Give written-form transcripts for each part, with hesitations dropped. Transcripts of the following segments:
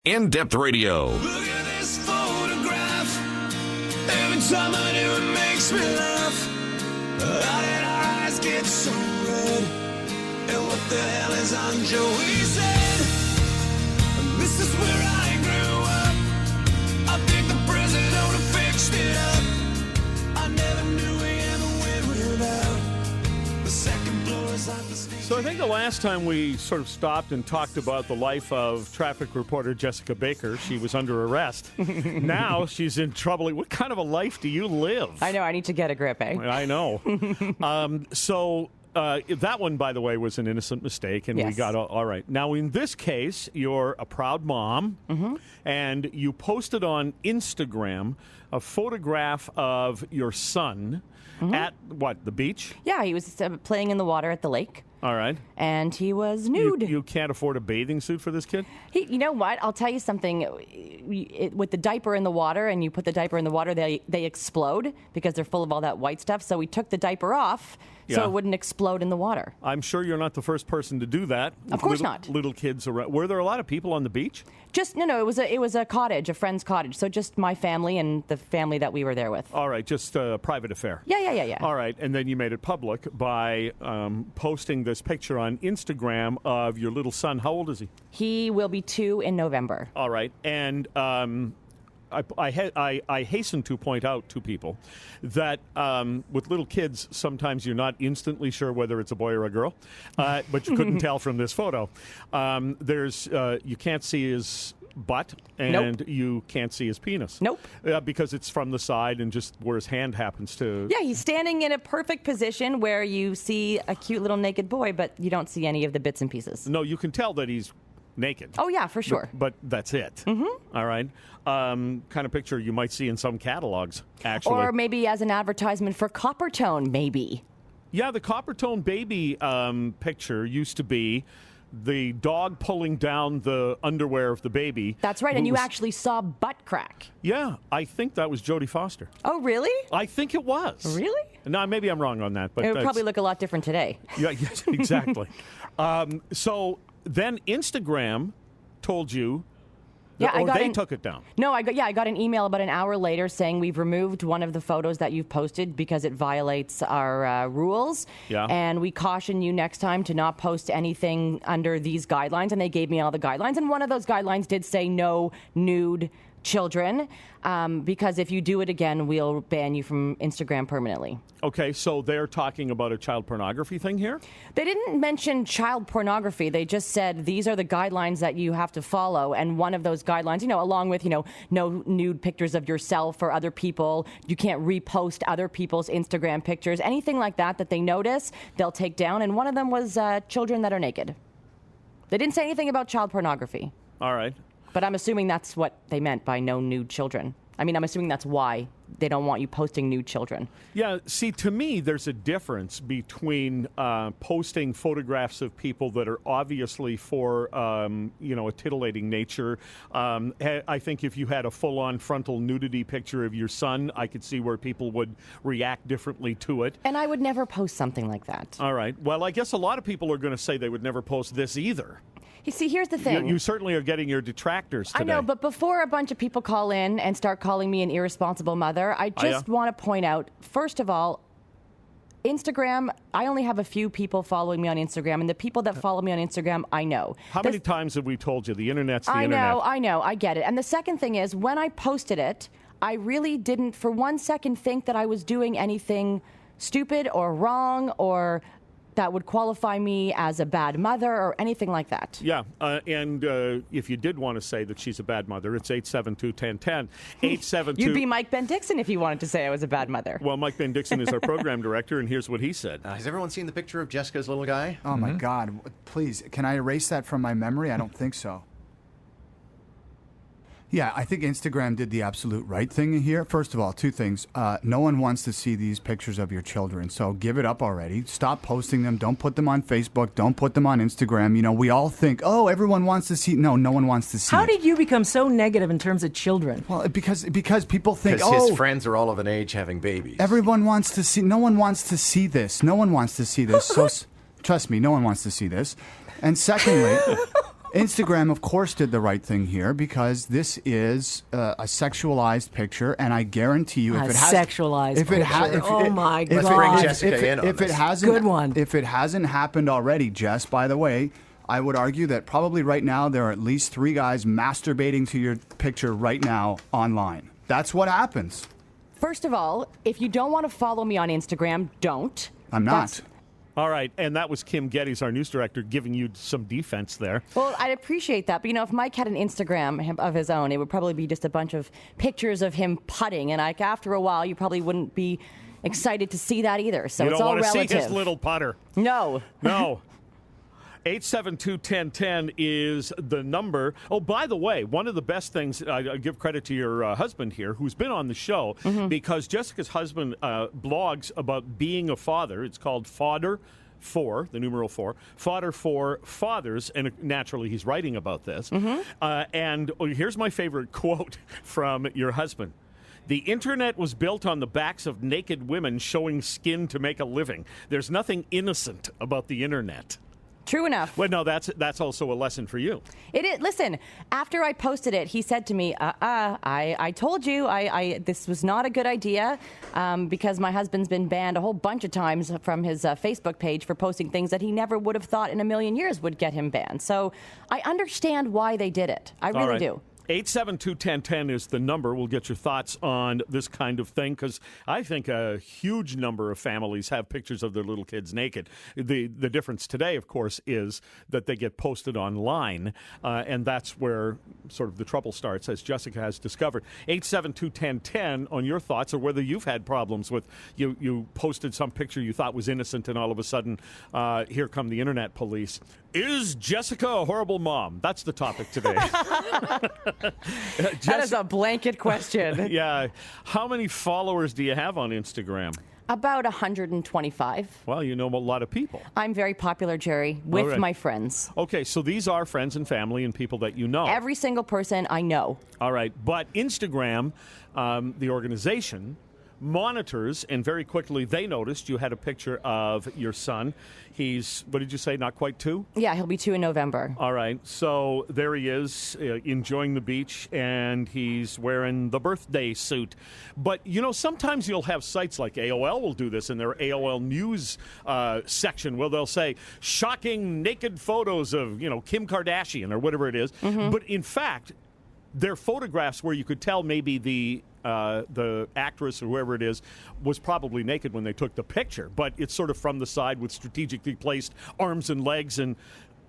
In-depth radio. Look at this photograph. Every time I do it makes me laugh. How did our eyes get so red? And what the hell is on Joey's head? This is where I grew up. I think the president would have fixed it up. I never knew we ever went without. The second floor is like the stage. So I think the last time we sort of stopped and talked about the life of traffic reporter Jessica Baker, she was under arrest. Now she's in trouble. What kind of a life do you live? I know. I need to get a grip, eh? I know. That one, by the way, was an innocent mistake, and Yes. we got all right. Now, in this case, you're a proud mom, and you posted on Instagram a photograph of your son at, what, the beach? Yeah, he was playing in the water at the lake, All right. and he was nude. You can't afford a bathing suit for this kid? You know what? I'll tell you something. With the diaper in the water, and you put the diaper in the water, they explode because they're full of all that white stuff. So we took the diaper off so Yeah. it wouldn't explode in the water. I'm sure you're not the first person to do that. Of course Little- not. Little kids around. Were there a lot of people on the beach? No. It was a cottage, a friend's cottage. So just my family and the family that we were there with. All right, just a private affair. Yeah. All right, and then you made it public by posting this picture on Instagram of your little son. How old is he? He will be 2 in November. All right, and I hasten to point out to people that with little kids, sometimes you're not instantly sure whether it's a boy or a girl, but you couldn't tell from this photo. You can't see his butt, and Nope. you can't see his penis. Nope. Because it's from the side and just where his hand happens to. Yeah, he's standing in a perfect position where you see a cute little naked boy, but you don't see any of the bits and pieces. No, you can tell that he's naked. Oh, yeah, for sure. But that's it. Mm-hmm. All right. Kind of picture you might see in some catalogs, actually. Or maybe as an advertisement for Coppertone, maybe. Yeah, the Coppertone baby picture used to be the dog pulling down the underwear of the baby. That's right, and you actually saw butt crack. Yeah, I think that was Jodie Foster. Oh, really? I think it was. Really? No, maybe I'm wrong on that. But It would probably look a lot different today. Yeah, yes, exactly. So then Instagram told you, they took it down. No, I got an email about an hour later saying we've removed one of the photos that you've posted because it violates our rules. Yeah. And we caution you next time to not post anything under these guidelines. And they gave me all the guidelines. And one of those guidelines did say no nude children, because if you do it again, we'll ban you from Instagram permanently. Okay, so they're talking about a child pornography thing here? They didn't mention child pornography. They just said these are the guidelines that you have to follow. And one of those guidelines, along with, no nude pictures of yourself or other people. You can't repost other people's Instagram pictures. Anything like that they notice, they'll take down. And one of them was children that are naked. They didn't say anything about child pornography. All right. But I'm assuming that's what they meant by no nude children. I'm assuming that's why they don't want you posting nude children. Yeah, see, to me, there's a difference between posting photographs of people that are obviously for, a titillating nature. I think if you had a full-on frontal nudity picture of your son, I could see where people would react differently to it. And I would never post something like that. All right. Well, I guess a lot of people are going to say they would never post this either. You see, here's the thing. You certainly are getting your detractors today. I know, but before a bunch of people call in and start calling me an irresponsible mother, I just want to point out, first of all, Instagram, I only have a few people following me on Instagram, and the people that follow me on Instagram, I know. How many times have we told you the internet's the internet? I know, I get it. And the second thing is, when I posted it, I really didn't for 1 second think that I was doing anything stupid or wrong or that would qualify me as a bad mother or anything like that. Yeah, and if you did want to say that she's a bad mother, it's 872-1010. 872. You'd be Mike Ben-Dixon if you wanted to say I was a bad mother. Well, Mike Ben-Dixon is our program director, and here's what he said. Has everyone seen the picture of Jessica's little guy? Oh, my God. Please, can I erase that from my memory? I don't think so. Yeah, I think Instagram did the absolute right thing here. First of all, two things. No one wants to see these pictures of your children, so give it up already. Stop posting them. Don't put them on Facebook. Don't put them on Instagram. We all think, oh, everyone wants to see. No one wants to see How it. did you become so negative in terms of children? Well, because people think, Because his friends are all of an age having babies. everyone wants to see. No one wants to see this. No one wants to see this. So trust me, no one wants to see this. And secondly, Instagram, of course, did the right thing here because this is a sexualized picture, and I guarantee you, if it has sexualized picture. Oh my God! Let's bring Jessica in on if it this. hasn't, Good one. If it hasn't happened already, Jess, by the way, I would argue that probably right now there are at least 3 guys masturbating to your picture right now online. That's what happens. First of all, if you don't want to follow me on Instagram, don't. I'm not. All right, and that was Kim Geddes, our news director, giving you some defense there. Well, I'd appreciate that. But, if Mike had an Instagram of his own, it would probably be just a bunch of pictures of him putting. And after a while, you probably wouldn't be excited to see that either. So You it's don't all want to relative. see his little putter. No. No. 872-1010 is the number. Oh, by the way, one of the best things, I give credit to your husband here, who's been on the show, because Jessica's husband blogs about being a father. It's called Fodder. 4, the numeral 4, Fodder for Fathers, and naturally he's writing about this. And here's my favorite quote from your husband. The internet was built on the backs of naked women showing skin to make a living. There's nothing innocent about the internet. True enough. Well, no, that's also a lesson for you. It is. Listen, after I posted it, he said to me, I told you this was not a good idea because my husband's been banned a whole bunch of times from his Facebook page for posting things that he never would have thought in a million years would get him banned. So I understand why they did it. I really do. 872-1010 is the number. We'll get your thoughts on this kind of thing because I think a huge number of families have pictures of their little kids naked. The difference today, of course, is that they get posted online, and that's where sort of the trouble starts, as Jessica has discovered. 872-1010 on your thoughts, or whether you've had problems with you posted some picture you thought was innocent, and all of a sudden, here come the internet police. Is Jessica a horrible mom? That's the topic today. That is a blanket question. Yeah. How many followers do you have on Instagram? About 125. Well, you know a lot of people. I'm very popular, Jerry, with All right. my friends. Okay, so these are friends and family and people that you know. Every single person I know. All right, but Instagram, the organization, monitors, and very quickly they noticed you had a picture of your son. He's, what did you say, not quite 2? Yeah, he'll be 2 in November. All right, so there he is enjoying the beach, and he's wearing the birthday suit. But, sometimes you'll have sites like AOL will do this in their AOL News section where they'll say, shocking naked photos of, Kim Kardashian or whatever it is. But in fact, they're photographs where you could tell maybe the actress or whoever it is was probably naked when they took the picture, but it's sort of from the side with strategically placed arms and legs, and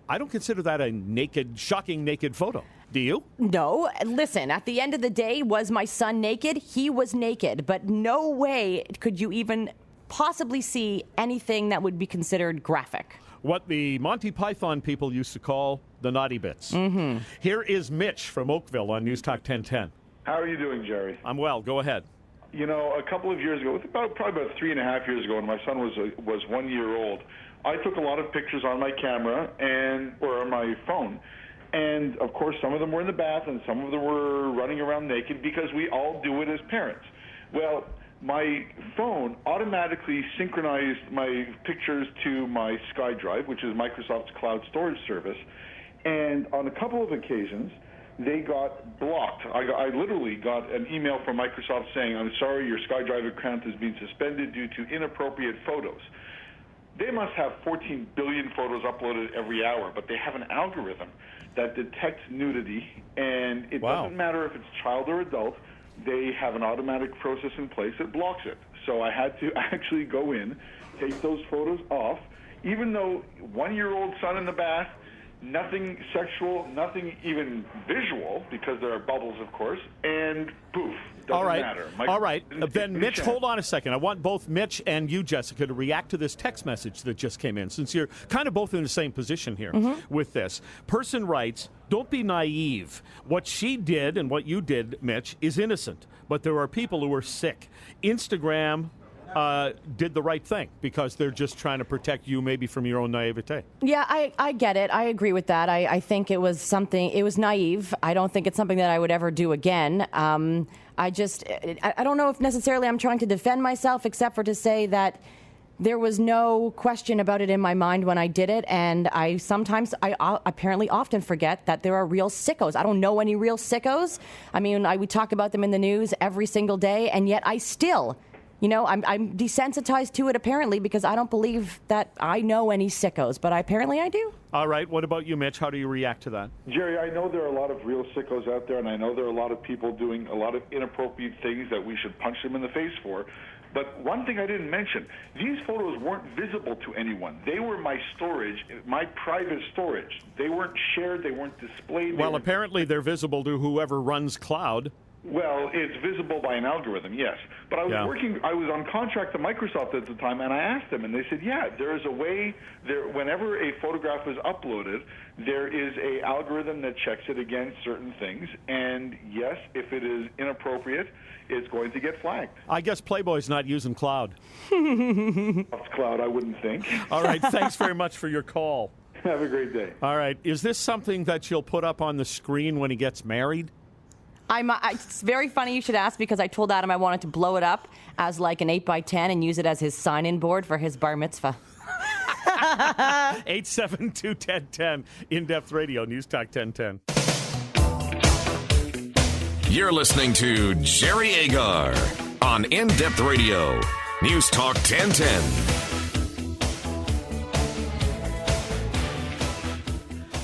I don't consider that a shocking naked photo. Do you? No. Listen, at the end of the day, was my son naked? He was naked, but no way could you even possibly see anything that would be considered graphic. What the Monty Python people used to call the naughty bits. Here is Mitch from Oakville on News Talk 1010. How are you doing, Jerry? I'm well. Go ahead. A couple of years ago, probably about 3.5 years ago, when my son was 1 year old, I took a lot of pictures on my camera or on my phone. And, of course, some of them were in the bath and some of them were running around naked because we all do it as parents. Well, my phone automatically synchronized my pictures to my SkyDrive, which is Microsoft's cloud storage service. And on a couple of occasions, they got blocked. I literally got an email from Microsoft saying, I'm sorry, your SkyDrive account has been suspended due to inappropriate photos. They must have 14 billion photos uploaded every hour, but they have an algorithm that detects nudity, and it doesn't matter if it's child or adult. They have an automatic process in place that blocks it. So I had to actually go in, take those photos off, even though 1-year-old son in the bath, nothing sexual, nothing even visual, because there are bubbles, of course, and poof, doesn't matter. All right. Then, Mitch, hold on a second. I want both Mitch and you, Jessica, to react to this text message that just came in, since you're kind of both in the same position here with this. Person writes, don't be naive. What she did and what you did, Mitch, is innocent, but there are people who are sick. Instagram did the right thing because they're just trying to protect you maybe from your own naivete. Yeah, I get it. I agree with that. I think it was naive. I don't think it's something that I would ever do again. I don't know if necessarily I'm trying to defend myself, except for to say that There was no question about it in my mind when I did it, and I apparently often forget that there are real sickos. I don't know any real sickos. I mean, we talk about them in the news every single day, and yet I still, I'm desensitized to it apparently because I don't believe that I know any sickos, but apparently I do. All right. What about you, Mitch? How do you react to that? Jerry, I know there are a lot of real sickos out there, and I know there are a lot of people doing a lot of inappropriate things that we should punch them in the face for. But one thing I didn't mention, these photos weren't visible to anyone. They were my storage, my private storage. They weren't shared. They weren't displayed. Well, apparently they're visible to whoever runs cloud. Well, it's visible by an algorithm, yes. But I was on contract to Microsoft at the time, and I asked them, and they said, yeah, there is a way, whenever a photograph is uploaded, there is a algorithm that checks it against certain things, and yes, if it is inappropriate, it's going to get flagged. I guess Playboy's not using cloud. It's cloud, I wouldn't think. All right, thanks very much for your call. Have a great day. All right, is this something that you'll put up on the screen when he gets married? It's very funny you should ask because I told Adam I wanted to blow it up as like an 8x10 and use it as his sign-in board for his bar mitzvah. 872-1010, In-Depth Radio, News Talk 1010. You're listening to Jerry Agar on In-Depth Radio, News Talk 1010.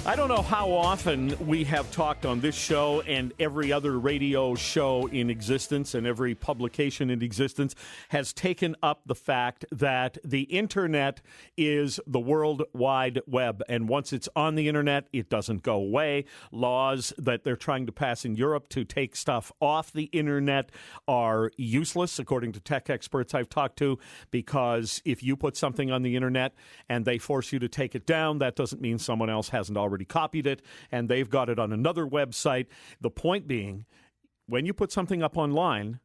I don't know how often we have talked on this show and every other radio show in existence and every publication in existence has taken up the fact that the internet is the World Wide Web. And once it's on the internet, it doesn't go away. Laws that they're trying to pass in Europe to take stuff off the internet are useless, according to tech experts I've talked to, because if you put something on the internet and they force you to take it down, that doesn't mean someone else hasn't already copied it and they've got it on another website. The point being, when you put something up online,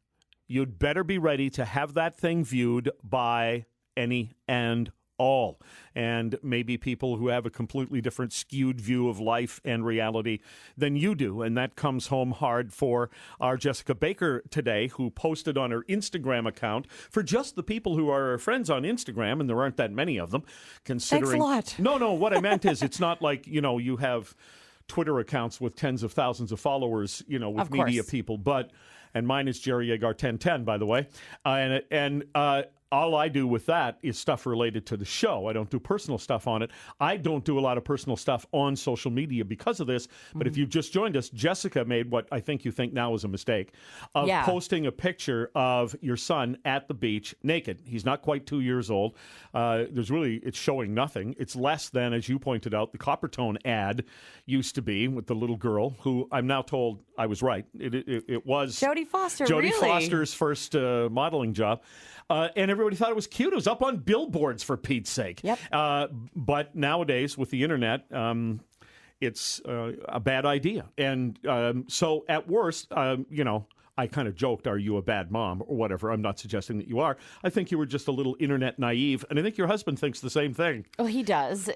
you'd better be ready to have that thing viewed by any and all. And maybe people who have a completely different skewed view of life and reality than you do. And that comes home hard for our Jessica Baker today, who posted on her Instagram account for just the people who are her friends on Instagram, and there aren't that many of them, considering... Thanks a lot. No, what I meant is it's not like, you have Twitter accounts with tens of thousands of followers, with media people, and mine is Jerry Agar 1010, by the way. All I do with that is stuff related to the show. I don't do personal stuff on it. I don't do a lot of personal stuff on social media because of this. But if you've just joined us, Jessica made what I think you think now is a mistake of posting a picture of your son at the beach naked. He's not quite 2 years old. It's showing nothing. It's less than, as you pointed out, the Coppertone ad used to be with the little girl who I'm now told I was right. It was Jodie Foster, Jodie Foster's first modeling job. And everybody thought it was cute. It was up on billboards, for Pete's sake. Yep. But nowadays, with the internet, it's a bad idea. And so at worst, I kind of joked, are you a bad mom or whatever? I'm not suggesting that you are. I think you were just a little internet naive. And I think your husband thinks the same thing. Well, he does,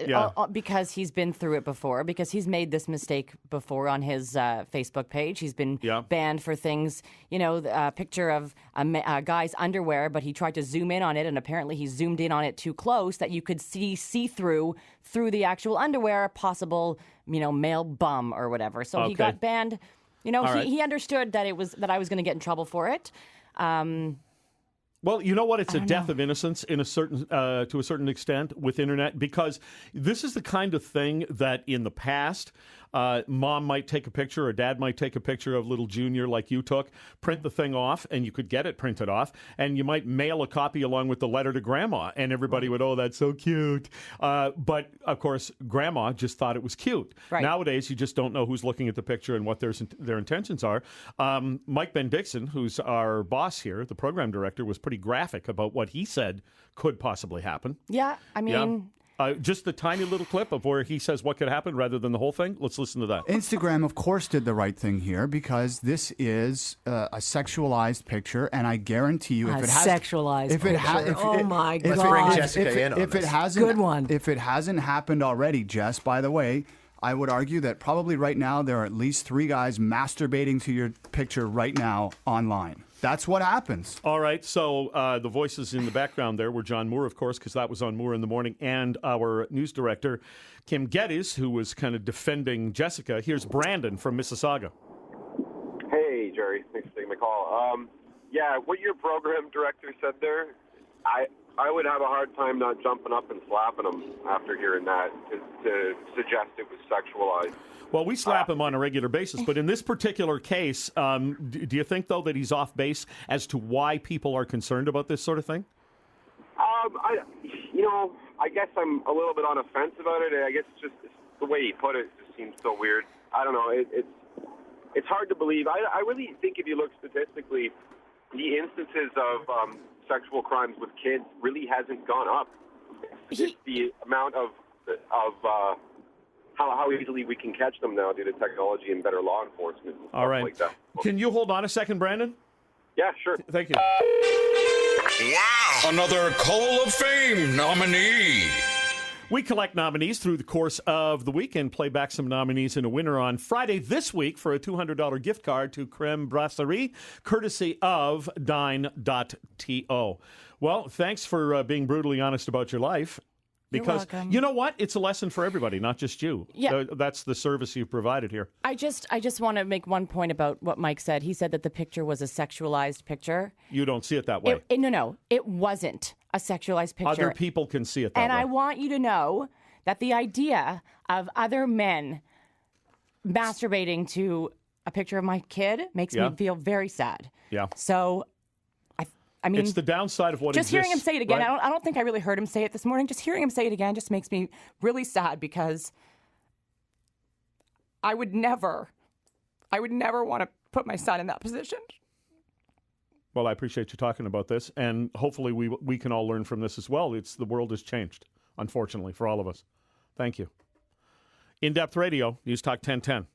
because he's been through it before, because he's made this mistake before on his Facebook page. He's been banned for things, a picture of a guy's underwear, but he tried to zoom in on it, and apparently he zoomed in on it too close that you could see through the actual underwear, possible, male bum or whatever. So he got banned. He understood that I was going to get in trouble for it. Well, you know what? It's a death of innocence in a certain, to a certain extent with internet, because this is the kind of thing that in the past, mom might take a picture or dad might take a picture of little Junior like you took, print the thing off, and you could get it printed off, and you might mail a copy along with the letter to grandma, and everybody would, oh, that's so cute. But, of course, grandma just thought it was cute. Right. Nowadays, you just don't know who's looking at the picture and what their intentions are. Mike Ben-Dixon, who's our boss here, the program director, was pretty graphic about what he said could possibly happen. Yeah, I mean... Just the tiny little clip of where he says what could happen rather than the whole thing. Let's listen to that. Instagram, of course, did the right thing here because this is a sexualized picture, and I guarantee you, if it has sexualized picture. Oh my God! Let's bring Jessica in on this. Good one. If it hasn't happened already, Jess, by the way, I would argue that probably right now there are at least 3 guys masturbating to your picture right now online. That's what happens. All right, so the voices in the background there were John Moore, of course, because that was on Moore in the Morning, and our news director, Kim Geddes, who was kind of defending Jessica. Here's Brandon from Mississauga. Hey, Jerry. Thanks for taking my call. Yeah, what your program director said there, I would have a hard time not jumping up and slapping him after hearing that to suggest it was sexualized. Well, we slap him on a regular basis, but in this particular case, do you think, though, that he's off base as to why people are concerned about this sort of thing? I guess I'm a little bit on a fence about it. I guess just the way he put it just seems so weird. I don't know. It's hard to believe. I really think if you look statistically, the instances of sexual crimes with kids really hasn't gone up. It's the amount of how easily we can catch them now due to technology and better law enforcement and stuff like that. Can you hold on a second, Brandon? Yeah, sure. Thank you. Wow! Another Call of Fame nominee. We collect nominees through the course of the week and play back some nominees and a winner on Friday this week for a $200 gift card to Creme Brasserie, courtesy of Dine.to. Well, thanks for being brutally honest about your life. Because you know what? It's a lesson for everybody, not just you. Yeah. That's the service you've provided here. I just want to make one point about what Mike said. He said that the picture was a sexualized picture. You don't see it that way. No. It wasn't a sexualized picture. Other people can see it that way. And I want you to know that the idea of other men masturbating to a picture of my kid makes me feel very sad. Yeah. So I mean, it's the downside of what just exists, hearing him say it again. Right? I don't think I really heard him say it this morning. Just hearing him say it again just makes me really sad because I would never want to put my son in that position. Well, I appreciate you talking about this, and hopefully we can all learn from this as well. The world has changed, unfortunately, for all of us. Thank you. In-Depth Radio, News Talk 1010.